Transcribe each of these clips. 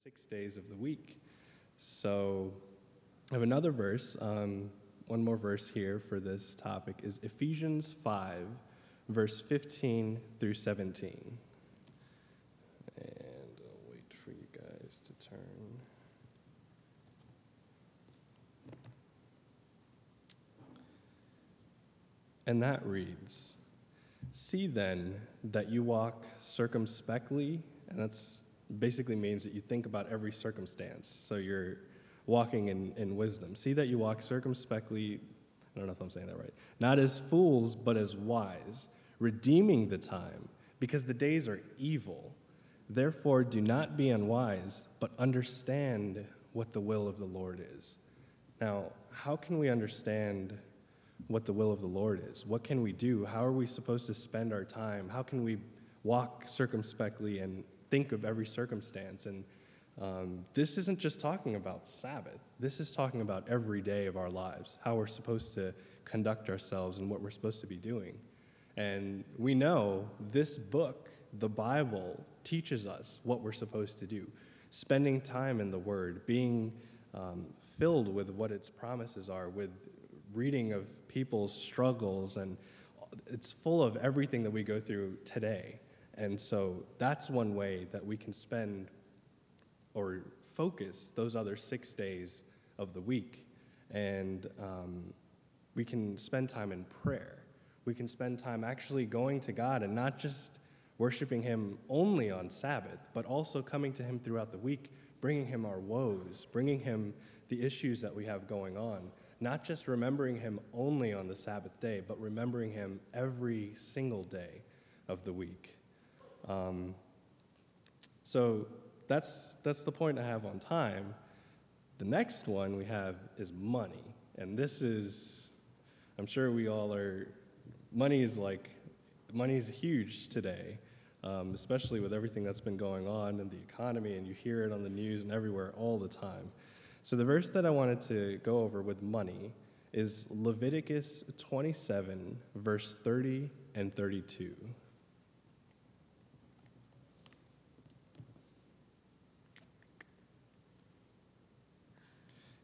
6 days of the week. So I have another verse, one more verse here for this topic is Ephesians 5, verse 15 through 17. And I'll wait for you guys to turn. And that reads, "See then that you walk circumspectly," and that's basically means that you think about every circumstance. So you're walking in wisdom. "See that you walk circumspectly," I don't know if I'm saying that right, "not as fools, but as wise, redeeming the time, because the days are evil. Therefore do not be unwise, but understand what the will of the Lord is." Now, how can we understand what the will of the Lord is? What can we do? How are we supposed to spend our time? How can we walk circumspectly and think of every circumstance? And this isn't just talking about Sabbath. This is talking about every day of our lives, how we're supposed to conduct ourselves and what we're supposed to be doing. And we know this book, the Bible, teaches us what we're supposed to do. Spending time in the Word, being filled with what its promises are, with reading of people's struggles, and it's full of everything that we go through today. And so that's one way that we can spend or focus those other 6 days of the week. And we can spend time in prayer. We can spend time actually going to God and not just worshiping Him only on Sabbath, but also coming to Him throughout the week, bringing Him our woes, bringing Him the issues that we have going on. Not just remembering Him only on the Sabbath day, but remembering Him every single day of the week. So that's the point I have on time. The next one we have is money. And this is, I'm sure we all are, money is huge today, especially with everything that's been going on in the economy, and you hear it on the news and everywhere all the time. So the verse that I wanted to go over with money is Leviticus 27, verse 30 and 32.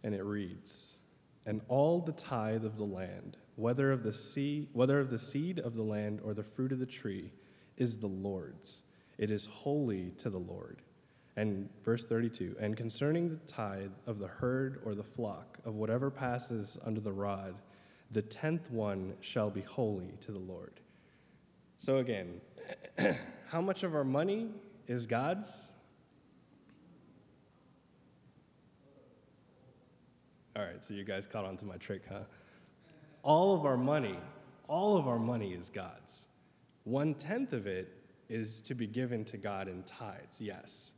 And it reads, "And all the tithe of the land, whether of the seed of the land or the fruit of the tree, is the Lord's. It is holy to the Lord." And verse 32, "And concerning the tithe of the herd or the flock, of whatever passes under the rod, the 10th one shall be holy to the Lord." So again, how much of our money is God's? All right, so you guys caught on to my trick, huh? All of our money is God's. 1/10 of it is to be given to God in tithes, yes.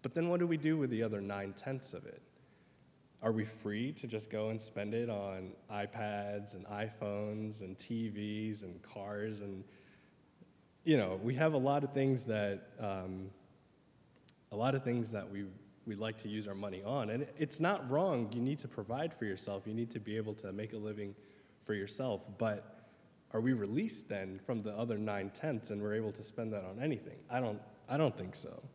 But then what do we do with the other 9/10 of it? Are we free to just go and spend it on iPads and iPhones and TVs and cars? And, we have a lot of things that we like to use our money on. And it's not wrong. You need to provide for yourself. You need to be able to make a living for yourself. But are we released then from the other 9/10 and we're able to spend that on anything? I don't think so.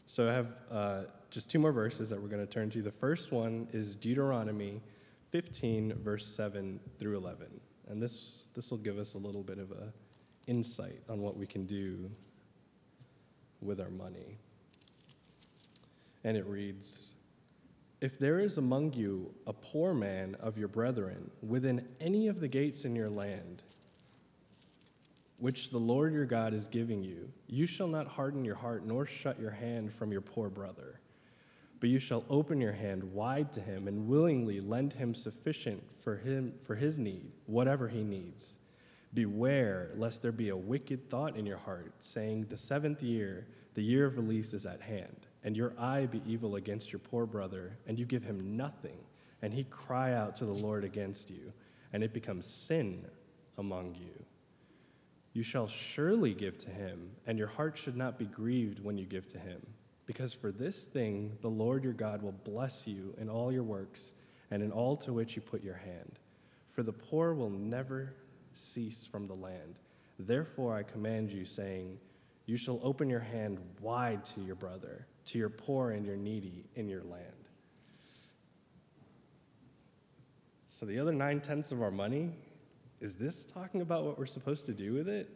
So I have just 2 more verses that we're going to turn to. The first one is Deuteronomy 15, verse 7 through 11. And this will give us a little bit of a insight on what we can do with our money. And it reads, "If there is among you a poor man of your brethren within any of the gates in your land, which the Lord your God is giving you, you shall not harden your heart nor shut your hand from your poor brother, but you shall open your hand wide to him and willingly lend him sufficient for his need, whatever he needs. Beware lest there be a wicked thought in your heart, saying, 'The 7th year, the year of release is at hand,' and your eye be evil against your poor brother, and you give him nothing, and he cry out to the Lord against you, and it becomes sin among you. You shall surely give to him, and your heart should not be grieved when you give to him, because for this thing the Lord your God will bless you in all your works and in all to which you put your hand. For the poor will never cease from the land. Therefore I command you, saying, you shall open your hand wide to your brother, to your poor and your needy in your land. So the other 9/10 of our money, is this talking about what we're supposed to do with it?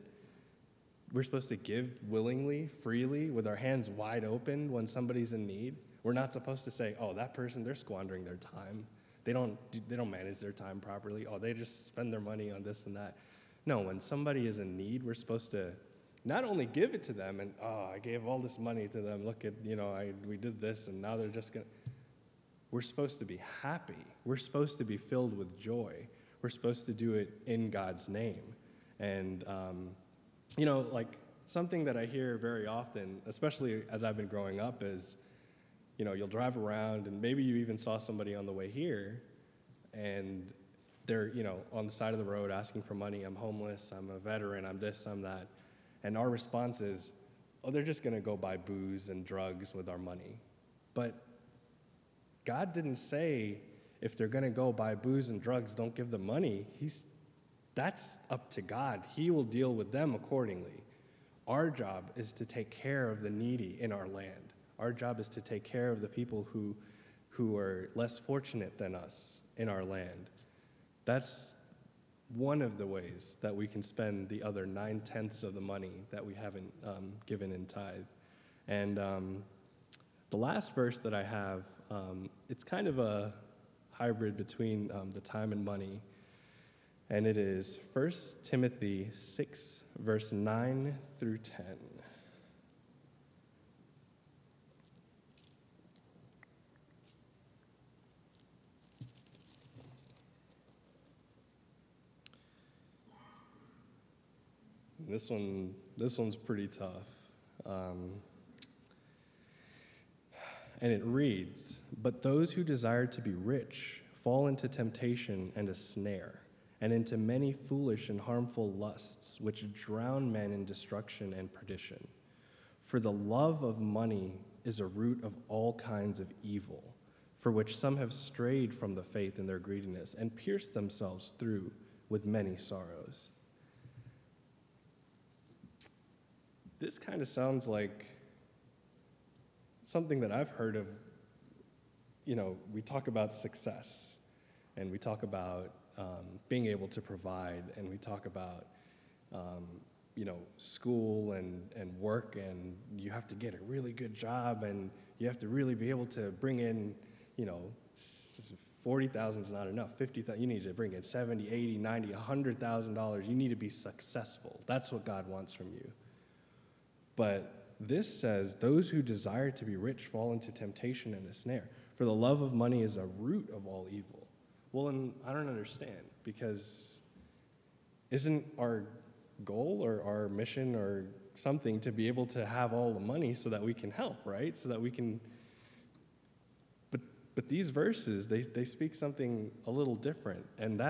We're supposed to give willingly, freely, with our hands wide open when somebody's in need. We're not supposed to say, oh, that person, they're squandering their time. They don't manage their time properly. Oh, they just spend their money on this and that. No, when somebody is in need, we're supposed to not only give it to them and, oh, I gave all this money to them. Look at, we did this and now they're just going to. We're supposed to be happy. We're supposed to be filled with joy. We're supposed to do it in God's name. And, something that I hear very often, especially as I've been growing up, is, you'll drive around and maybe you even saw somebody on the way here and they're, on the side of the road asking for money. I'm homeless, I'm a veteran, I'm this, I'm that. And our response is, oh, they're just going to go buy booze and drugs with our money. But God didn't say if they're going to go buy booze and drugs, don't give them money. That's up to God. He will deal with them accordingly. Our job is to take care of the needy in our land. Our job is to take care of the people who are less fortunate than us in our land. That's one of the ways that we can spend the other 9/10 of the money that we haven't given in tithe. And the last verse that I have, it's kind of a hybrid between the time and money. And it is 1 Timothy 6, verse 9 through 10. This one's pretty tough. And it reads, "But those who desire to be rich fall into temptation and a snare, and into many foolish and harmful lusts, which drown men in destruction and perdition. For the love of money is a root of all kinds of evil, for which some have strayed from the faith in their greediness and pierced themselves through with many sorrows." This kind of sounds like something that I've heard of. We talk about success, and we talk about being able to provide, and we talk about, school and work, and you have to get a really good job, and you have to really be able to bring in, $40,000 is not enough. $50,000, you need to bring in $70,000, $80,000, $90,000, $100,000. You need to be successful. That's what God wants from you. But this says, those who desire to be rich fall into temptation and a snare. For the love of money is a root of all evil. Well, and I don't understand, because isn't our goal or our mission or something to be able to have all the money so that we can help, right? So that we can. But these verses, they speak something a little different, and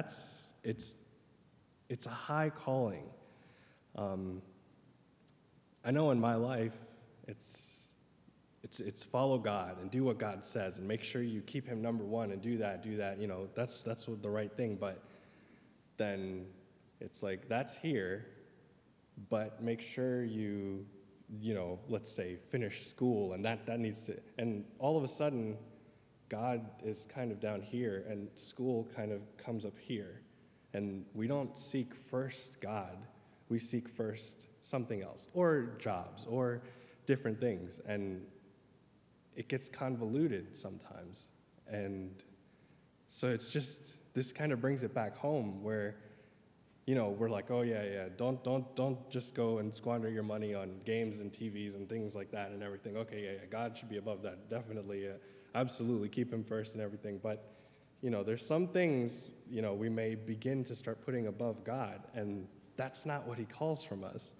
it's a high calling. I know in my life, it's follow God and do what God says and make sure you keep him number one and do that. That's what the right thing. But then it's like, that's here, but make sure you let's say finish school, and that needs to, and all of a sudden God is kind of down here and school kind of comes up here. And we don't seek first God, we seek first something else, or jobs, or different things. And it gets convoluted sometimes. And so it's just, this kind of brings it back home where, we're like, oh yeah, don't just go and squander your money on games and TVs and things like that and everything. Okay, yeah, God should be above that, definitely, absolutely, keep him first and everything. But, there's some things, we may begin to start putting above God, and that's not what he calls from us.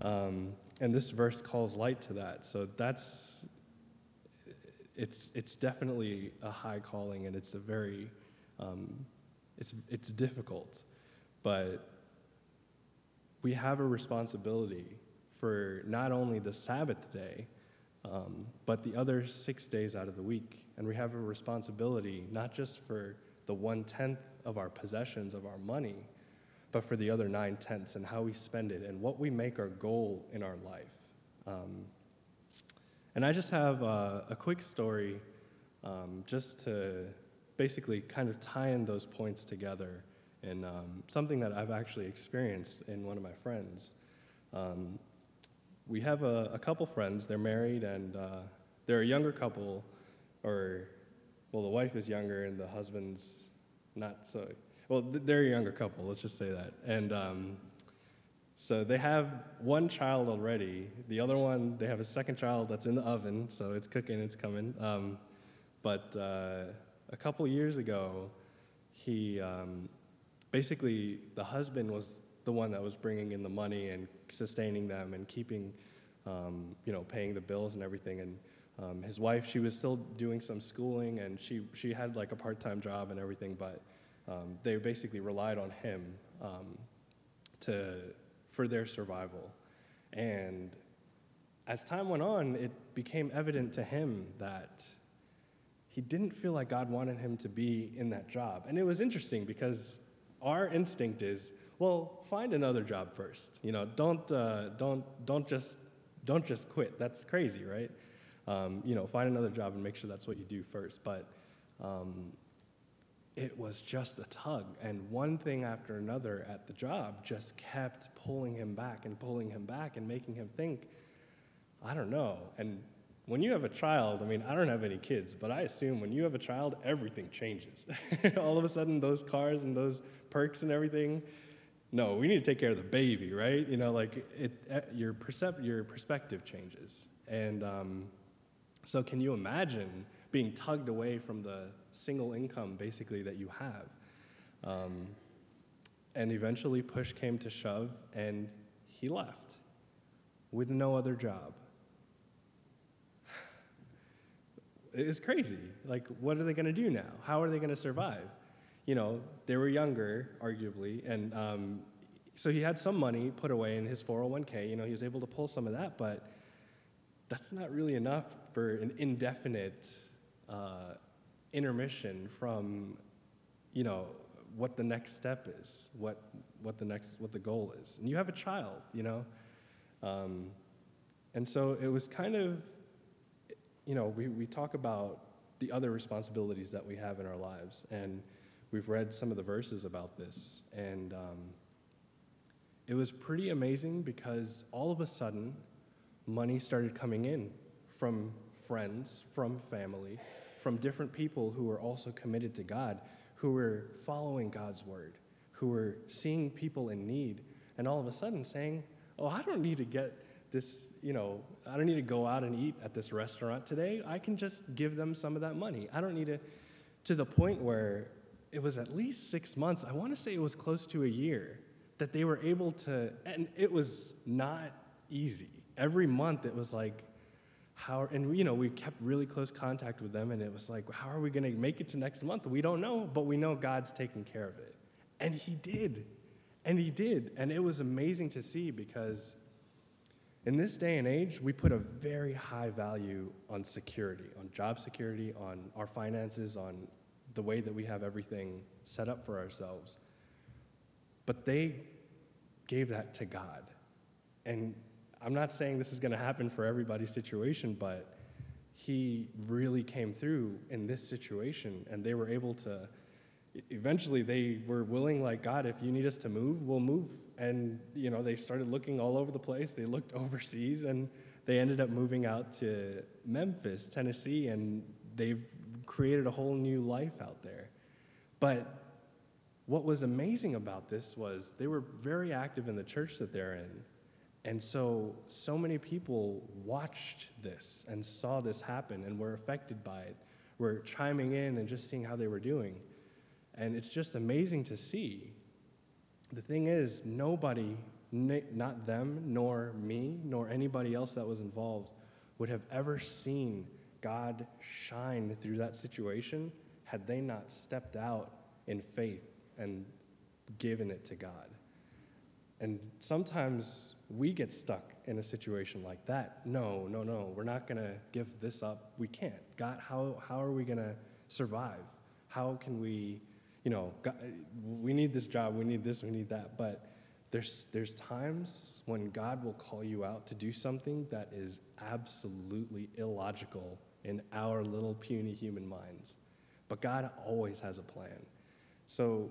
And this verse calls light to that. So it's definitely a high calling, and it's a very, it's difficult. But we have a responsibility for not only the Sabbath day, but the other 6 days out of the week. And we have a responsibility not just for the 1/10 of our possessions, of our money, but for the other 9/10 and how we spend it and what we make our goal in our life. And I just have a quick story just to basically kind of tie in those points together, and something that I've actually experienced in one of my friends. We have a couple friends. They're married, and they're a younger couple, well, the wife is younger and the husband's not so, well, they're a younger couple, let's just say that. And so they have one child already. The other one, they have a second child that's in the oven, so it's cooking, it's coming. But a couple years ago, he, basically, the husband was the one that was bringing in the money and sustaining them and keeping, paying the bills and everything. And his wife, she was still doing some schooling, and she had like a part-time job and everything, but they basically relied on him for their survival. And as time went on, it became evident to him that he didn't feel like God wanted him to be in that job. And it was interesting because our instinct is, well, find another job first. Don't just quit. That's crazy, right? Find another job and make sure that's what you do first. But it was just a tug, and one thing after another at the job just kept pulling him back and making him think, I don't know. And when you have a child, I don't have any kids, but I assume when you have a child, everything changes. All of a sudden, those cars and those perks and everything, no, we need to take care of the baby, right? Your perspective changes. And so can you imagine being tugged away from the single income, basically, that you have? And eventually, push came to shove, and he left with no other job. It's crazy. Like, what are they going to do now? How are they going to survive? They were younger, arguably, and so he had some money put away in his 401k. He was able to pull some of that, but that's not really enough for an indefinite intermission from, what the next step is, what the goal is. And you have a child, and so it was kind of, we talk about the other responsibilities that we have in our lives, and we've read some of the verses about this, and it was pretty amazing because all of a sudden, money started coming in from friends, from family, from different people who were also committed to God, who were following God's word, who were seeing people in need, and all of a sudden saying, oh, I don't need to get this, I don't need to go out and eat at this restaurant today. I can just give them some of that money. I don't need to the point where it was at least 6 months, I want to say it was close to a year, that they were able to, and it was not easy. Every month it was like, we kept really close contact with them, and it was like, how are we going to make it to next month? We don't know, but we know God's taking care of it. And he did. And it was amazing to see, because in this day and age, we put a very high value on security, on job security, on our finances, on the way that we have everything set up for ourselves. But they gave that to God. And I'm not saying this is going to happen for everybody's situation, but he really came through in this situation, and they were able to, eventually they were willing, like, God, if you need us to move, we'll move. And, they started looking all over the place. They looked overseas, and they ended up moving out to Memphis, Tennessee, and they've created a whole new life out there. But what was amazing about this was they were very active in the church that they're in. And so many people watched this and saw this happen and were affected by it, were chiming in and just seeing how they were doing. And it's just amazing to see. The thing is, nobody, not them, nor me, nor anybody else that was involved, would have ever seen God shine through that situation had they not stepped out in faith and given it to God. And sometimes we get stuck in a situation like that. No, we're not going to give this up. We can't. God, how are we going to survive? How can we, God, we need this job, we need this, we need that. But There's times when God will call you out to do something that is absolutely illogical in our little puny human minds. But God always has a plan. So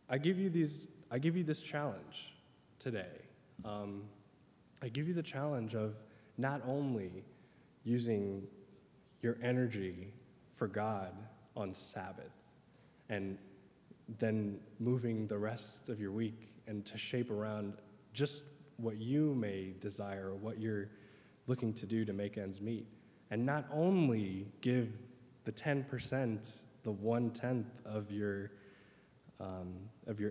I give you this challenge today. I give you the challenge of not only using your energy for God on Sabbath and then moving the rest of your week and to shape around just what you may desire or what you're looking to do to make ends meet. And not only give the 10%, the 1/10 of your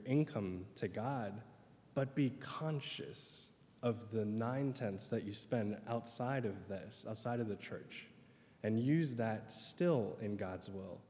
income to God, but be conscious of the 9/10 that you spend outside of this, outside of the church, and use that still in God's will.